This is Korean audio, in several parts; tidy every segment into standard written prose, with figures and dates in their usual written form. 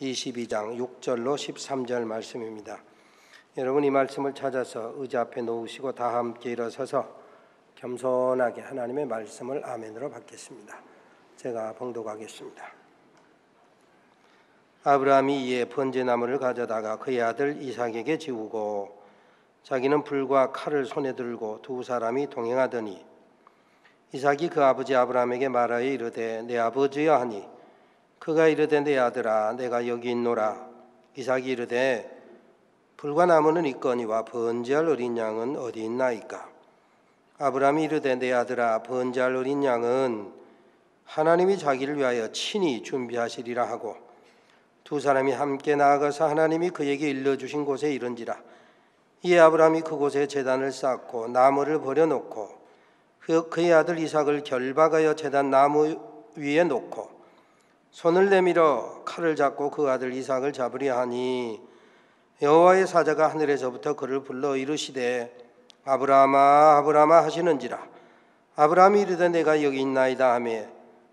22장 6절로 13절 말씀입니다. 여러분 이 말씀을 찾아서 의자 앞에 놓으시고 다 함께 일어서서 겸손하게 하나님의 말씀을 아멘으로 받겠습니다. 제가 봉독하겠습니다. 아브라함이 이에 번제나무를 가져다가 그의 아들 이삭에게 지우고 자기는 불과 칼을 손에 들고 두 사람이 동행하더니 이삭이 그 아버지 아브라함에게 말하여 이르되 내 아버지여 하니 그가 이르되 내 아들아 내가 여기 있노라. 이삭이 이르되 불과 나무는 있거니와 번제할 어린 양은 어디 있나이까. 아브라함이 이르되 내 아들아 번제할 어린 양은 하나님이 자기를 위하여 친히 준비하시리라 하고 두 사람이 함께 나아가서 하나님이 그에게 일러주신 곳에 이른지라. 이에 아브라함이 그곳에 제단을 쌓고 나무를 버려놓고 그의 아들 이삭을 결박하여 제단 나무 위에 놓고 손을 내밀어 칼을 잡고 그 아들 이삭을 잡으려 하니 여호와의 사자가 하늘에서부터 그를 불러 이르시되 아브라함아 아브라함아 하시는지라. 아브라함이 이르되 내가 여기 있나이다 하며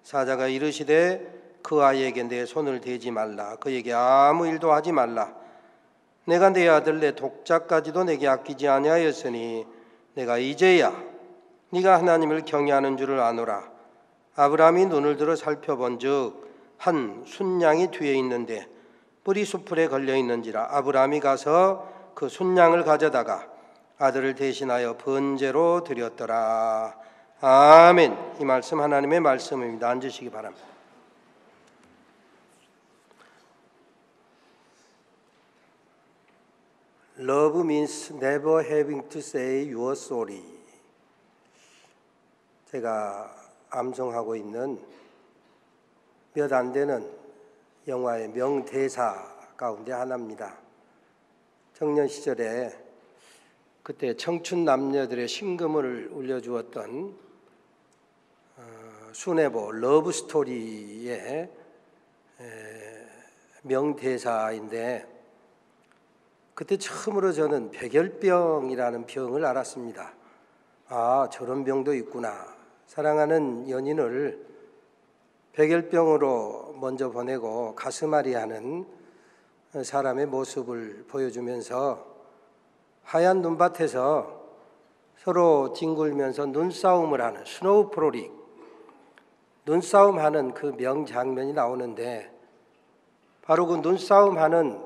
사자가 이르시되 그 아이에게 내 손을 대지 말라. 그에게 아무 일도 하지 말라. 내가 내 아들 내 독자까지도 내게 아끼지 아니하였으니 내가 이제야 네가 하나님을 경외하는 줄을 아노라. 아브라함이 눈을 들어 살펴본즉 한 순양이 뒤에 있는데 뿔이 수풀에 걸려 있는지라. 아브라함이 가서 그 순양을 가져다가 아들을 대신하여 번제로 드렸더라. 아멘. 이 말씀 하나님의 말씀입니다. 앉으시기 바랍니다. Love means never having to say you're sorry. 제가 암송하고 있는 몇 안 되는 영화의 명대사 가운데 하나입니다. 청년 시절에 그때 청춘 남녀들의 심금을 울려주었던 수뇌보 러브스토리의 명대사인데 그때 처음으로 저는 백열병이라는 병을 알았습니다. 아, 저런 병도 있구나. 사랑하는 연인을 백열병으로 먼저 보내고 가슴앓이하는 사람의 모습을 보여주면서 하얀 눈밭에서 서로 뒹굴면서 눈싸움을 하는 스노우 프로릭, 눈싸움하는 그 명장면이 나오는데 바로 그 눈싸움하는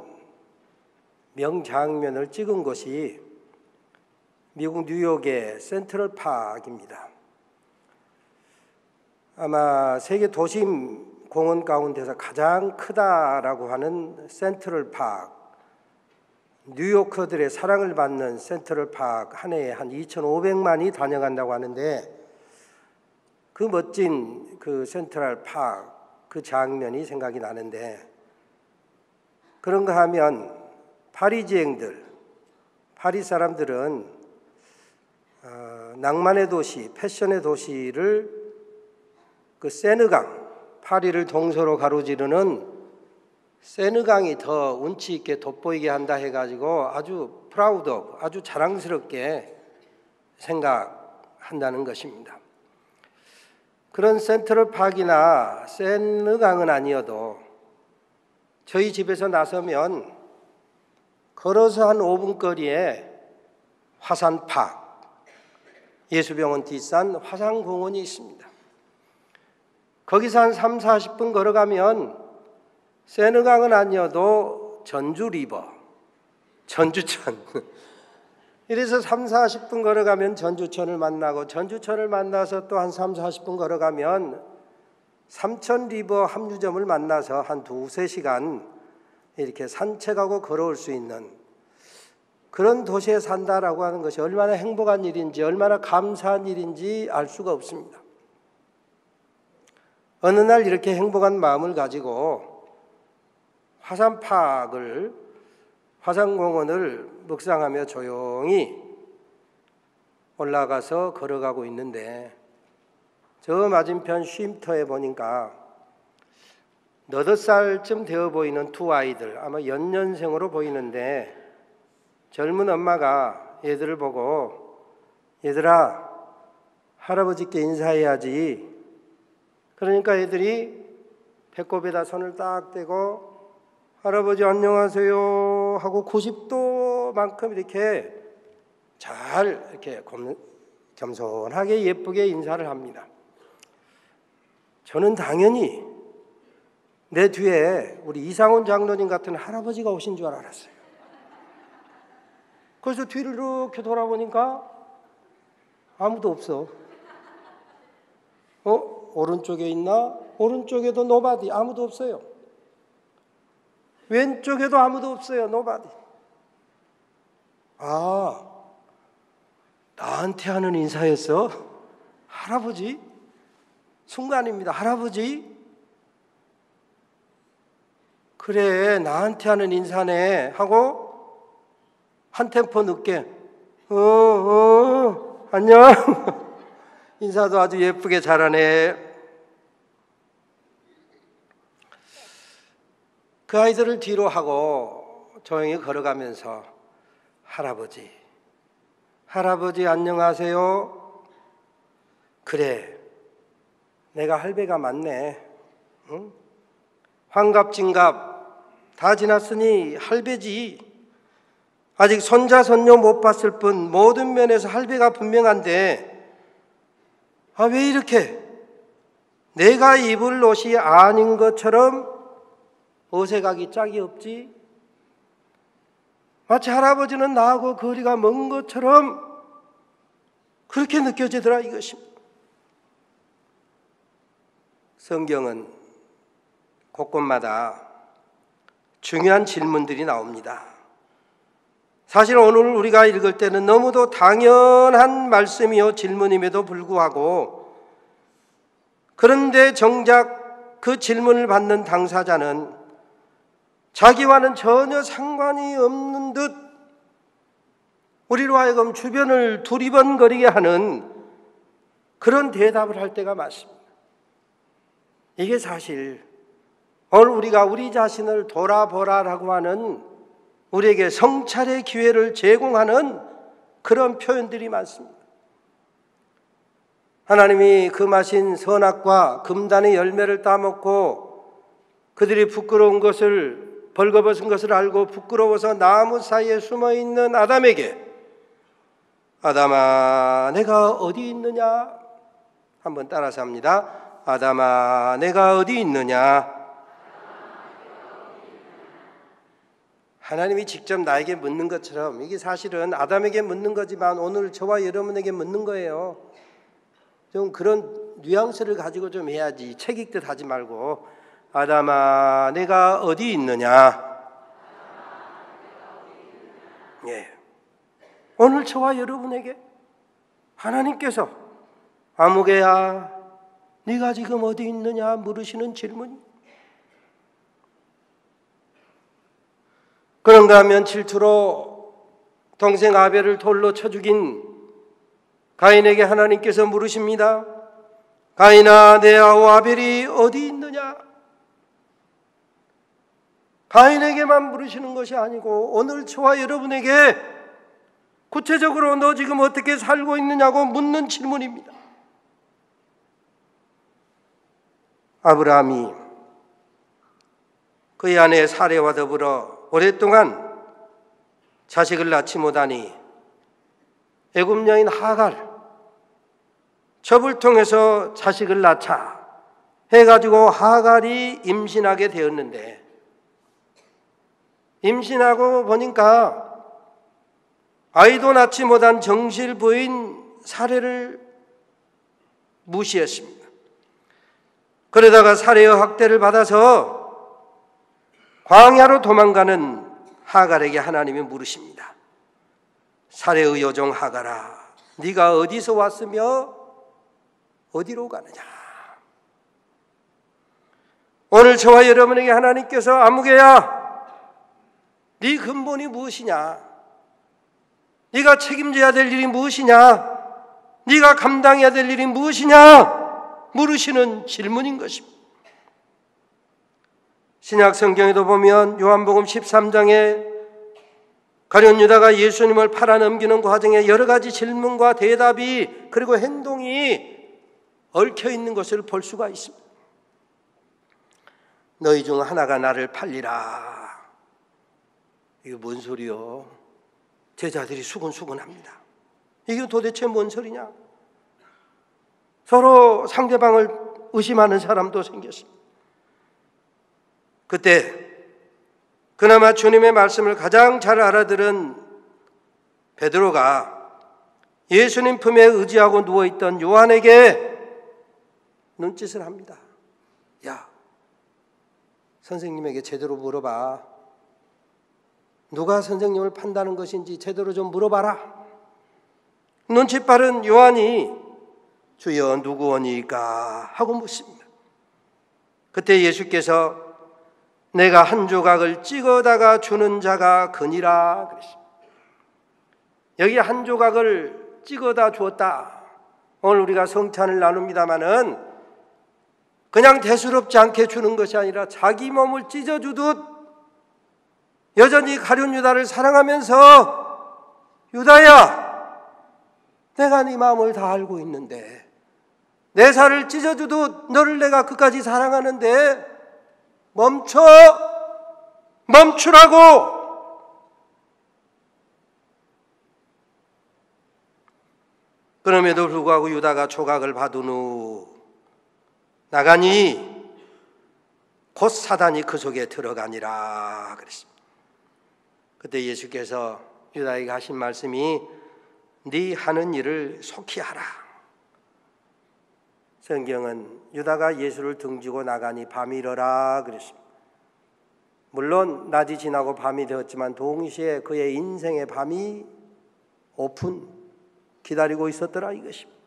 명장면을 찍은 곳이 미국 뉴욕의 센트럴 파크입니다. 아마 세계 도심 공원 가운데서 가장 크다라고 하는 센트럴 파크, 뉴요커들의 사랑을 받는 센트럴 파크 한 해에 한 2,500만이 다녀간다고 하는데 그 멋진 그 센트럴 파크 그 장면이 생각이 나는데 그런가 하면 파리지앵들, 파리 사람들은 낭만의 도시, 패션의 도시를 그 세느강, 파리를 동서로 가로지르는 세느강이 더 운치 있게 돋보이게 한다 해가지고 아주 프라우드, 아주 자랑스럽게 생각한다는 것입니다. 그런 센트럴 파크나 세느강은 아니어도 저희 집에서 나서면 걸어서 한 5분 거리에 화산파크, 예수병원 뒷산 화산공원이 있습니다. 거기서 한 3, 40분 걸어가면 세느강은 아니어도 전주리버, 전주천. 이래서 3, 40분 걸어가면 전주천을 만나고 전주천을 만나서 또 한 3, 40분 걸어가면 삼천리버 합류점을 만나서 한 2, 3시간 이렇게 산책하고 걸어올 수 있는 그런 도시에 산다라고 하는 것이 얼마나 행복한 일인지 얼마나 감사한 일인지 알 수가 없습니다. 어느 날 이렇게 행복한 마음을 가지고 화산파크를 화산공원을 묵상하며 조용히 올라가서 걸어가고 있는데 저 맞은편 쉼터에 보니까 8살쯤 되어 보이는 두 아이들, 아마 연년생으로 보이는데 젊은 엄마가 얘들을 보고 얘들아 할아버지께 인사해야지. 그러니까 애들이 배꼽에다 손을 딱 대고 할아버지 안녕하세요 하고 90도만큼 이렇게 잘 이렇게 겸손하게 예쁘게 인사를 합니다. 저는 당연히 내 뒤에 우리 이상훈 장로님 같은 할아버지가 오신 줄 알았어요. 그래서 뒤를 이렇게 돌아보니까 아무도 없어. 오른쪽에 있나? 오른쪽에도 노바디, 아무도 없어요. 왼쪽에도 아무도 없어요. 노바디. 아, 나한테 하는 인사였어? 할아버지? 순간입니다. 할아버지? 그래, 나한테 하는 인사네 하고 한 템포 늦게 안녕. 인사도 아주 예쁘게 잘하네. 그 아이들을 뒤로 하고 조용히 걸어가면서 할아버지 안녕하세요. 그래, 내가 할배가 맞네. 응? 환갑진갑 다 지났으니 할배지. 아직 손자 손녀 못 봤을 뿐 모든 면에서 할배가 분명한데 왜 이렇게 내가 입을 옷이 아닌 것처럼 어색하기 짝이 없지? 마치 할아버지는 나하고 거리가 먼 것처럼 그렇게 느껴지더라 이것입니다. 성경은 곳곳마다 중요한 질문들이 나옵니다. 사실 오늘 우리가 읽을 때는 너무도 당연한 말씀이요 질문임에도 불구하고 그런데 정작 그 질문을 받는 당사자는 자기와는 전혀 상관이 없는 듯 우리로 하여금 주변을 두리번거리게 하는 그런 대답을 할 때가 많습니다. 이게 사실 오늘 우리가 우리 자신을 돌아보라라고 하는 우리에게 성찰의 기회를 제공하는 그런 표현들이 많습니다. 하나님이 금하신 선악과 금단의 열매를 따먹고 그들이 부끄러운 것을 벌거벗은 것을 알고 부끄러워서 나무 사이에 숨어있는 아담에게 아담아 내가 어디 있느냐? 한번 따라서 합니다. 아담아 내가 어디 있느냐? 하나님이 직접 나에게 묻는 것처럼 이게 사실은 아담에게 묻는 거지만 오늘 저와 여러분에게 묻는 거예요. 좀 그런 뉘앙스를 가지고 좀 해야지. 책 읽듯 하지 말고 아담아 내가 어디 있느냐? 예. 오늘 저와 여러분에게 하나님께서 아무개야 네가 지금 어디 있느냐 물으시는 질문입니다. 그런가 하면 질투로 동생 아벨을 돌로 쳐 죽인 가인에게 하나님께서 물으십니다. 가인아 내 아우 아벨이 어디 있느냐? 가인에게만 물으시는 것이 아니고 오늘 저와 여러분에게 구체적으로 너 지금 어떻게 살고 있느냐고 묻는 질문입니다. 아브라함이 그의 아내 사레와 더불어 오랫동안 자식을 낳지 못하니 애굽 여인 하갈 첩을 통해서 자식을 낳자 해가지고 하갈이 임신하게 되었는데 임신하고 보니까 아이도 낳지 못한 정실 부인 사레를 무시했습니다. 그러다가 사레의 학대를 받아서 광야로 도망가는 하갈에게 하나님이 물으십니다. 사레의 여종 하갈아 네가 어디서 왔으며 어디로 가느냐? 오늘 저와 여러분에게 하나님께서 아무개야 네 근본이 무엇이냐? 네가 책임져야 될 일이 무엇이냐? 네가 감당해야 될 일이 무엇이냐? 물으시는 질문인 것입니다. 신약 성경에도 보면 요한복음 13장에 가룟 유다가 예수님을 팔아넘기는 과정에 여러 가지 질문과 대답이 그리고 행동이 얽혀 있는 것을 볼 수가 있습니다. 너희 중 하나가 나를 팔리라. 이게 뭔 소리요? 제자들이 수근수근합니다. 이게 도대체 뭔 소리냐? 서로 상대방을 의심하는 사람도 생겼습니다. 그때 그나마 주님의 말씀을 가장 잘 알아들은 베드로가 예수님 품에 의지하고 누워있던 요한에게 눈짓을 합니다. 야, 선생님에게 제대로 물어봐. 누가 선생님을 판다는 것인지 제대로 좀 물어봐라. 눈치 빠른 요한이 주여 누구오니까 하고 묻습니다. 그때 예수께서 내가 한 조각을 찍어다가 주는 자가 그니라 그랬습니다. 여기 한 조각을 찍어다 주었다. 오늘 우리가 성찬을 나눕니다마는 그냥 대수롭지 않게 주는 것이 아니라 자기 몸을 찢어주듯 여전히 가룟 유다를 사랑하면서 유다야, 내가 네 마음을 다 알고 있는데 내 살을 찢어주듯 너를 내가 끝까지 사랑하는데 멈추라고. 그럼에도 불구하고 유다가 조각을 받은 후 나가니 곧 사단이 그 속에 들어가니라 그랬습니다. 그때 예수께서 유다에게 하신 말씀이 네 하는 일을 속히 하라. 성경은 유다가 예수를 등지고 나가니 밤이 이르라 그랬습니다. 물론 낮이 지나고 밤이 되었지만 동시에 그의 인생의 밤이 오픈 기다리고 있었더라 이것입니다.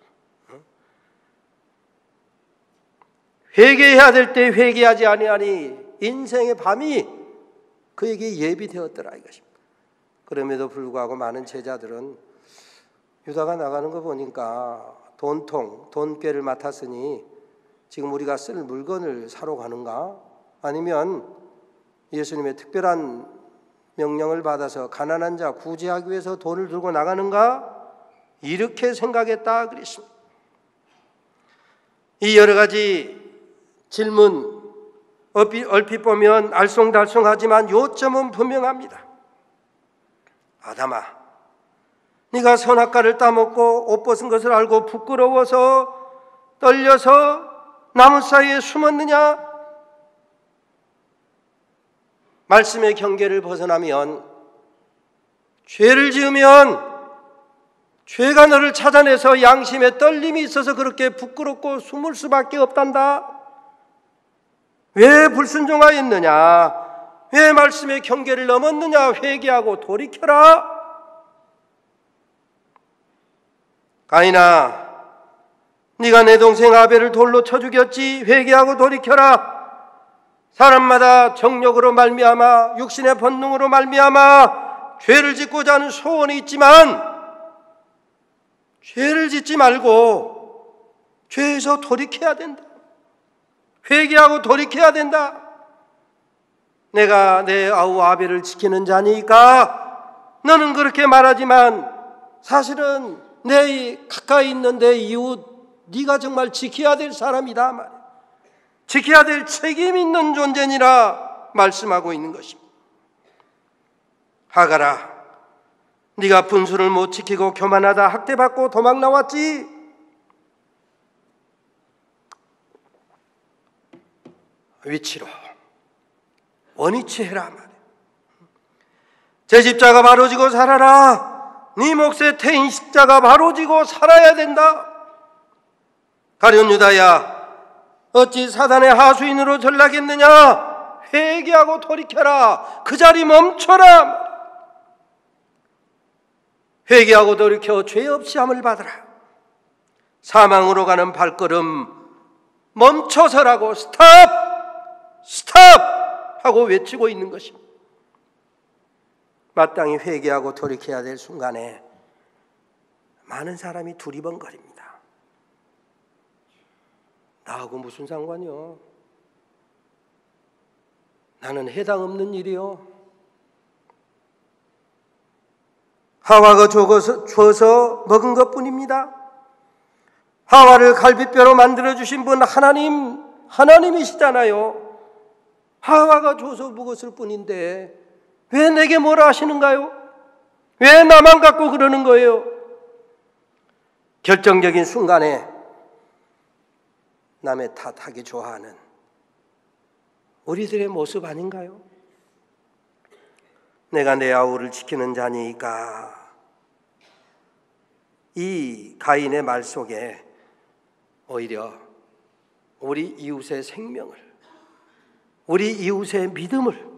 회개해야 될 때 회개하지 아니하니 인생의 밤이 그에게 예비되었더라 이것입니다. 그럼에도 불구하고 많은 제자들은 유다가 나가는 거 보니까 돈꾀를 맡았으니 지금 우리가 쓸 물건을 사러 가는가? 아니면 예수님의 특별한 명령을 받아서 가난한 자 구제하기 위해서 돈을 들고 나가는가? 이렇게 생각했다 그랬습니다. 이 여러 가지 질문 얼핏 보면 알쏭달쏭하지만 요점은 분명합니다. 아담아, 네가 선악과를 따먹고 옷 벗은 것을 알고 부끄러워서 떨려서 나무 사이에 숨었느냐? 말씀의 경계를 벗어나면, 죄를 지으면 죄가 너를 찾아내서 양심에 떨림이 있어서 그렇게 부끄럽고 숨을 수밖에 없단다. 왜 불순종하였느냐? 왜 말씀의 경계를 넘었느냐? 회개하고 돌이켜라. 가인아, 네가 내 동생 아벨을 돌로 쳐 죽였지. 회개하고 돌이켜라. 사람마다 정욕으로 말미암아 육신의 본능으로 말미암아 죄를 짓고자 하는 소원이 있지만 죄를 짓지 말고 죄에서 돌이켜야 된다. 회개하고 돌이켜야 된다. 내가 내 아우 아벨을 지키는 자니까 너는 그렇게 말하지만 사실은 내 가까이 있는 내 이웃 네가 정말 지켜야 될 사람이다 말이야. 지켜야 될 책임 있는 존재니라 말씀하고 있는 것입니다. 하가라, 네가 분수를 못 지키고 교만하다 학대받고 도망 나왔지. 위치로 원위치 해라 말이야. 제 십자가 바로 지고 살아라. 네 몫에 태인 십자가 바로 지고 살아야 된다. 가룟 유다야, 어찌 사단의 하수인으로 전락했느냐? 회개하고 돌이켜라. 그 자리 멈춰라. 회개하고 돌이켜 죄 없이 함을 받으라. 사망으로 가는 발걸음 멈춰서라고 스탑 하고 외치고 있는 것입니다. 마땅히 회개하고 돌이켜야 될 순간에 많은 사람이 두리번거립니다. 나하고 무슨 상관이요? 나는 해당 없는 일이요. 하와가 주어서 먹은 것뿐입니다. 하와를 갈비뼈로 만들어주신 분 하나님이시잖아요. 하와가 줘서 먹었을 뿐인데 왜 내게 뭐라 하시는가요? 왜 나만 갖고 그러는 거예요? 결정적인 순간에 남의 탓하기 좋아하는 우리들의 모습 아닌가요? 내가 내 아우를 지키는 자니까. 이 가인의 말 속에 오히려 우리 이웃의 생명을, 우리 이웃의 믿음을,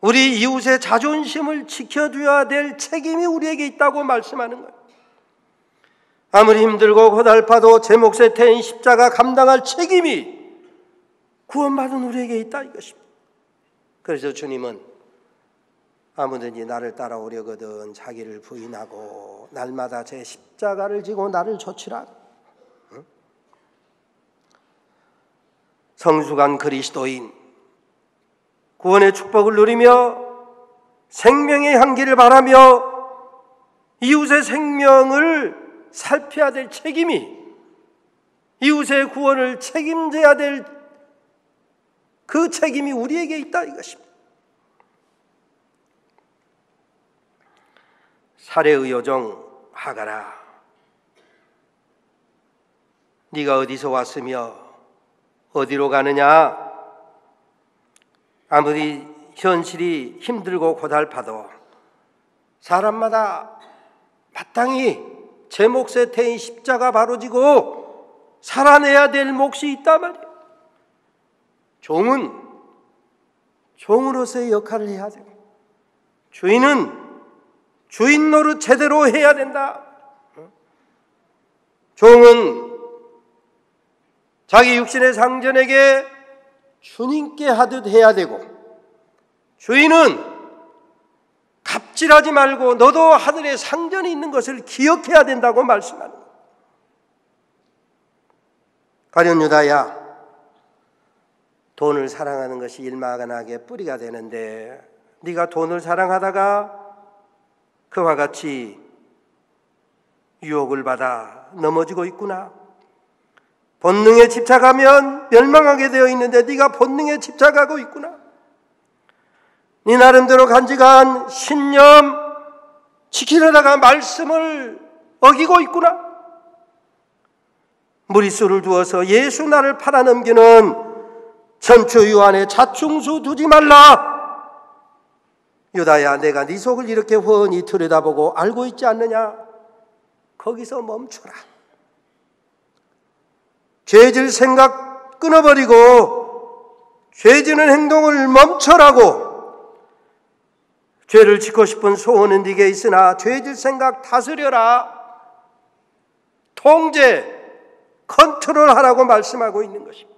우리 이웃의 자존심을 지켜줘야 될 책임이 우리에게 있다고 말씀하는 거예요. 아무리 힘들고 고달파도 제 몫에 태인 십자가 감당할 책임이 구원받은 우리에게 있다 이것입니다. 그래서 주님은 아무든지 나를 따라오려거든 자기를 부인하고 날마다 제 십자가를 지고 나를 좇으라. 성숙한 그리스도인, 구원의 축복을 누리며 생명의 향기를 바라며 이웃의 생명을 살펴야 될 책임이, 이웃의 구원을 책임져야 될 그 책임이 우리에게 있다 이것입니다. 살해의 요정 하가라, 네가 어디서 왔으며 어디로 가느냐? 아무리 현실이 힘들고 고달파도 사람마다 마땅히 제 몫에 태인 십자가 바로 지고 살아내야 될 몫이 있단 말이에요. 종은 종으로서의 역할을 해야 되고, 주인은 주인 노릇 제대로 해야 된다. 종은 자기 육신의 상전에게 주님께 하듯 해야 되고, 주인은 갑질하지 말고 너도 하늘에 상전이 있는 것을 기억해야 된다고 말씀하는 거예요. 가룟 유다야, 돈을 사랑하는 것이 일마간하게 뿌리가 되는데 네가 돈을 사랑하다가 그와 같이 유혹을 받아 넘어지고 있구나. 본능에 집착하면 멸망하게 되어 있는데 네가 본능에 집착하고 있구나. 네 나름대로 간직한 신념 지키려다가 말씀을 어기고 있구나. 무리수를 두어서 예수 나를 팔아넘기는 천추유 안에 자충수 두지 말라. 유다야, 내가 네 속을 이렇게 훤히 들여다보고 알고 있지 않느냐? 거기서 멈춰라. 죄질 생각 끊어버리고 죄지는 행동을 멈춰라고. 죄를 짓고 싶은 소원은 네게 있으나 죄질 생각 다스려라. 통제, 컨트롤하라고 말씀하고 있는 것입니다.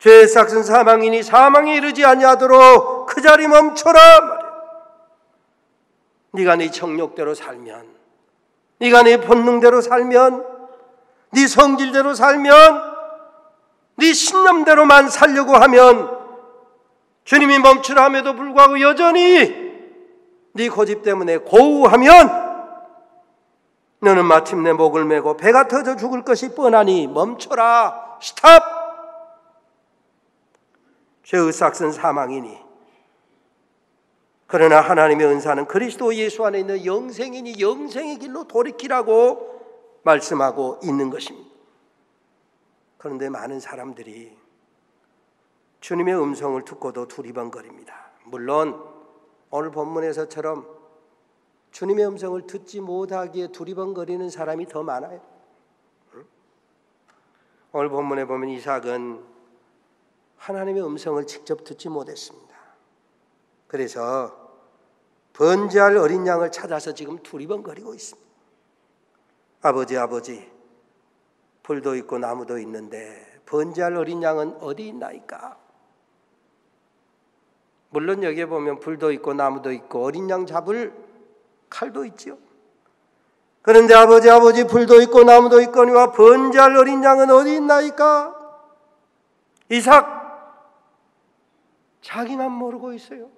죄의 삭은 사망이니 사망에 이르지 아니하도록 그 자리 멈춰라 말이야. 네가 네 정욕대로 살면, 네가 네 본능대로 살면, 네 성질대로 살면, 네 신념대로만 살려고 하면 주님이 멈추라 함에도 불구하고 여전히 네 고집 때문에 고우하면 너는 마침내 목을 메고 배가 터져 죽을 것이 뻔하니 멈춰라. 스탑. 죄의 삭은 사망이니 그러나 하나님의 은사는 그리스도 예수 안에 있는 영생이니 영생의 길로 돌이키라고 말씀하고 있는 것입니다. 그런데 많은 사람들이 주님의 음성을 듣고도 두리번거립니다. 물론 오늘 본문에서처럼 주님의 음성을 듣지 못하기에 두리번거리는 사람이 더 많아요. 오늘 본문에 보면 이삭은 하나님의 음성을 직접 듣지 못했습니다. 그래서 번제할 어린 양을 찾아서 지금 두리번거리고 있습니다. 아버지, 아버지, 불도 있고 나무도 있는데 번제할 어린 양은 어디 있나이까? 물론 여기에 보면 불도 있고 나무도 있고 어린 양 잡을 칼도 있죠. 그런데 아버지, 아버지, 불도 있고 나무도 있거니와 번제할 어린 양은 어디 있나이까? 이삭 자기만 모르고 있어요.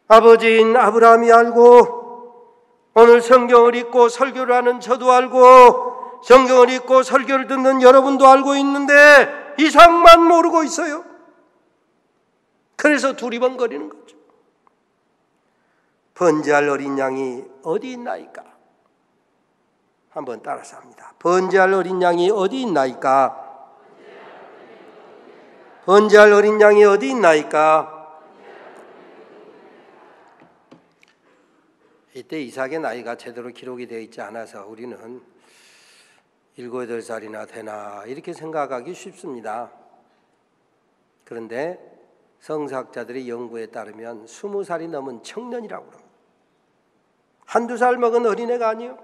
아버지인 아브라함이 알고, 오늘 성경을 읽고 설교를 하는 저도 알고, 성경을 읽고 설교를 듣는 여러분도 알고 있는데 이삭만 모르고 있어요. 그래서 두리번거리는 거죠. 번제할 어린 양이 어디 있나이까? 한번 따라서 합니다. 번제할 어린 양이 어디 있나이까? 번제할 어린 양이 어디 있나이까? 이때 이삭의 나이가 제대로 기록이 되어 있지 않아서 우리는 7, 8살이나 되나 이렇게 생각하기 쉽습니다. 그런데 성사학자들의 연구에 따르면 20살이 넘은 청년이라고 합니다. 한두 살 먹은 어린애가 아니요,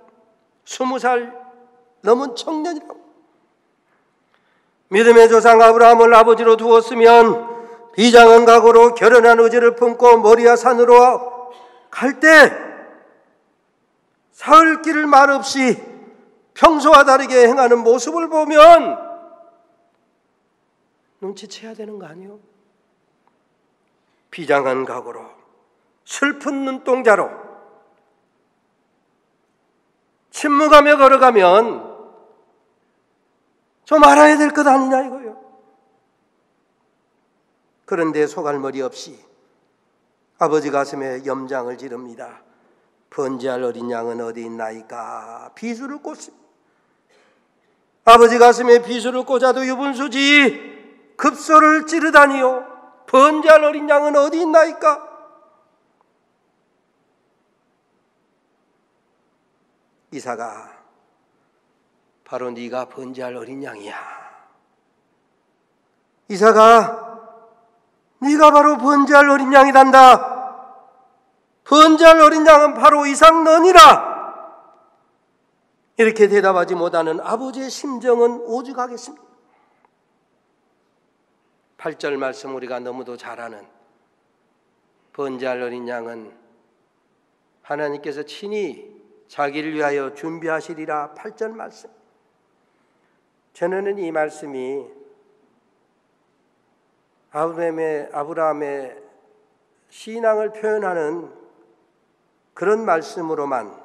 20살 넘은 청년이라고. 믿음의 조상 아브라함을 아버지로 두었으면 비장한 각오로 결연한 의지를 품고 모리아 산으로 갈 때 사흘 길을 말없이 평소와 다르게 행하는 모습을 보면 눈치채야 되는 거 아니요? 비장한 각오로 슬픈 눈동자로 침묵하며 걸어가면 좀 알아야 될 것 아니냐 이거요. 그런데 소갈머리 없이 아버지 가슴에 염장을 지릅니다. 번제할 어린 양은 어디 있나이까? 비수를 꽂습니다. 아버지 가슴에 비수를 꽂아도 유분수지 급소를 찌르다니요. 번제할 어린 양은 어디 있나이까? 이삭아, 바로 네가 번제할 어린 양이야. 이삭아, 네가 바로 번제할 어린 양이란다. 번제할 어린 양은 바로 이삭 너니라. 이렇게 대답하지 못하는 아버지의 심정은 오죽하겠습니까? 8절 말씀 우리가 너무도 잘 아는 번제할 어린 양은 하나님께서 친히 자기를 위하여 준비하시리라. 8절 말씀. 저는 이 말씀이 아브라함의 신앙을 표현하는 그런 말씀으로만,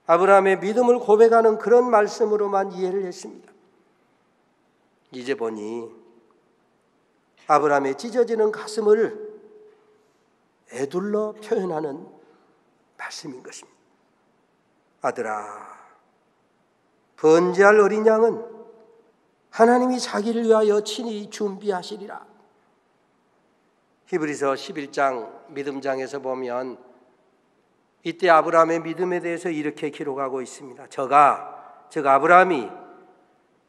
아브라함의 믿음을 고백하는 그런 말씀으로만 이해를 했습니다. 이제 보니 아브라함의 찢어지는 가슴을 애둘러 표현하는 말씀인 것입니다. 아들아, 번제할 어린 양은 하나님이 자기를 위하여 친히 준비하시리라. 히브리서 11장 믿음장에서 보면 이때 아브라함의 믿음에 대해서 이렇게 기록하고 있습니다. 즉 아브라함이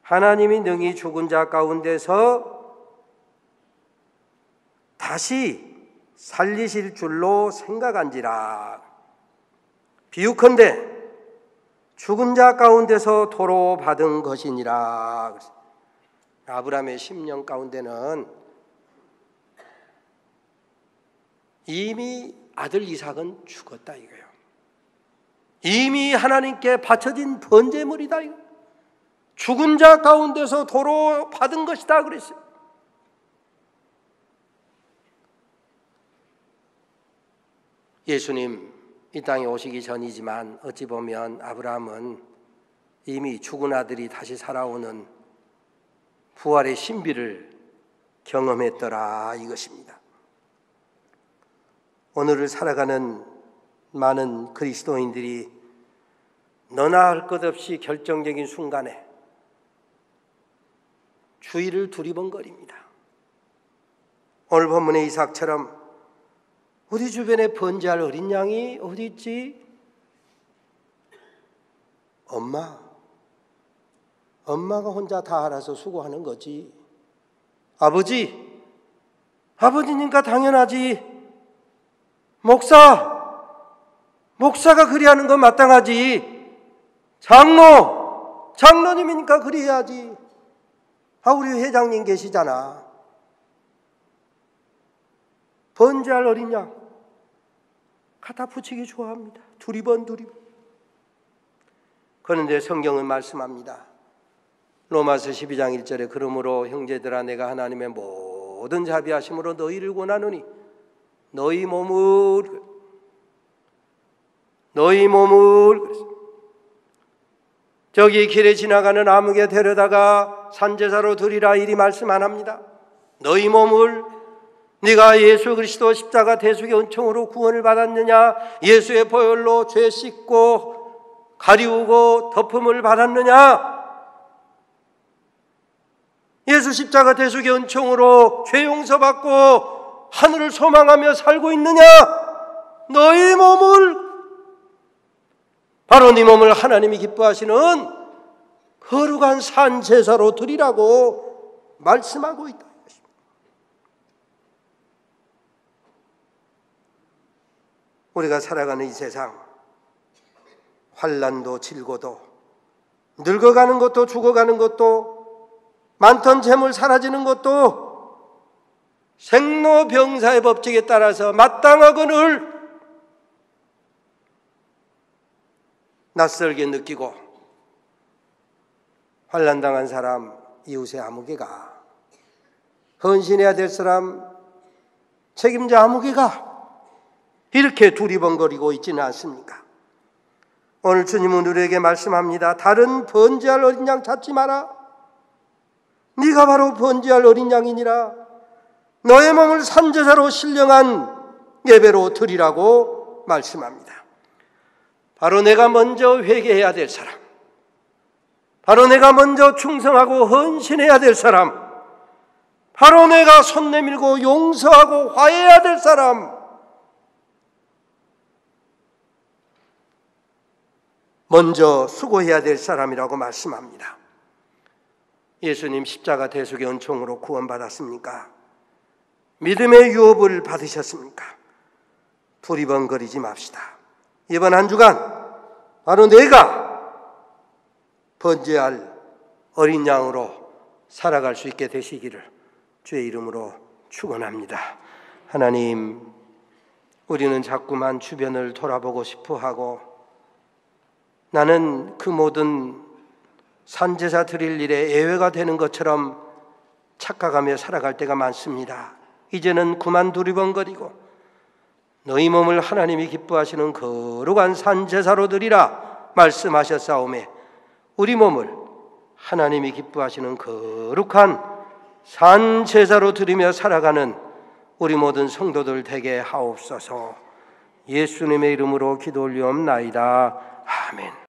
하나님이 능히 죽은 자 가운데서 다시 살리실 줄로 생각한지라. 비유컨대 죽은 자 가운데서 도로 받은 것이니라. 아브라함의 심령 가운데는 이미 아들 이삭은 죽었다 이거예요. 이미 하나님께 바쳐진 번제물이다 이거. 죽은 자 가운데서 도로 받은 것이다 그랬어요. 예수님 이 땅에 오시기 전이지만 어찌 보면 아브라함은 이미 죽은 아들이 다시 살아오는 부활의 신비를 경험했더라 이것입니다. 오늘을 살아가는 많은 그리스도인들이 너나 할 것 없이 결정적인 순간에 주위를 두리번거립니다. 오늘 본문의 이삭처럼 우리 주변에 번제할 어린 양이 어디 있지? 엄마가 혼자 다 알아서 수고하는 거지. 아버지니까 당연하지. 목사가 그리하는 건 마땅하지. 장로님이니까 그리해야지. 우리 회장님 계시잖아. 번제할 어린 양 갖다 붙이기 좋아합니다. 두리번. 그런데 성경은 말씀합니다. 로마서 12장 1절에 그러므로 형제들아 내가 하나님의 모든 자비하심으로 너희를 권하노니 너희 몸을 저기 길에 지나가는 아무개 데려다가 산제사로 드리라 이리 말씀 안 합니다. 너희 몸을 네가 예수 그리스도 십자가 대속의 은총으로 구원을 받았느냐? 예수의 보혈로 죄 씻고 가리우고 덮음을 받았느냐? 예수 십자가 대속의 은총으로 죄 용서받고 하늘을 소망하며 살고 있느냐? 너희 몸을, 바로 네 몸을 하나님이 기뻐하시는 거룩한 산 제사로 드리라고 말씀하고 있다. 우리가 살아가는 이 세상, 환난도 질고도, 늙어가는 것도 죽어가는 것도, 많던 재물 사라지는 것도 생로병사의 법칙에 따라서 마땅하거늘 낯설게 느끼고, 환난당한 사람 이웃의 아무개가, 헌신해야 될 사람 책임자 아무개가 이렇게 두리번거리고 있지는 않습니까? 오늘 주님은 우리에게 말씀합니다. 다른 번제할 어린 양 찾지 마라. 네가 바로 번제할 어린 양이니라. 너의 몸을 산제사로 신령한 예배로 드리라고 말씀합니다. 바로 내가 먼저 회개해야 될 사람, 바로 내가 먼저 충성하고 헌신해야 될 사람, 바로 내가 손 내밀고 용서하고 화해해야 될 사람, 먼저 수고해야 될 사람이라고 말씀합니다. 예수님 십자가 대속의 은총으로 구원받았습니까? 믿음의 유업을 받으셨습니까? 두리번거리지 맙시다. 이번 한 주간 바로 내가 번제할 어린 양으로 살아갈 수 있게 되시기를 주의 이름으로 축원합니다. 하나님, 우리는 자꾸만 주변을 돌아보고 싶어하고 나는 그 모든 산제사 드릴 일에 예외가 되는 것처럼 착각하며 살아갈 때가 많습니다. 이제는 그만 두리번거리고 너희 몸을 하나님이 기뻐하시는 거룩한 산제사로 드리라 말씀하셨사오매, 우리 몸을 하나님이 기뻐하시는 거룩한 산제사로 드리며 살아가는 우리 모든 성도들 되게 하옵소서. 예수님의 이름으로 기도 올리옵나이다. 아멘.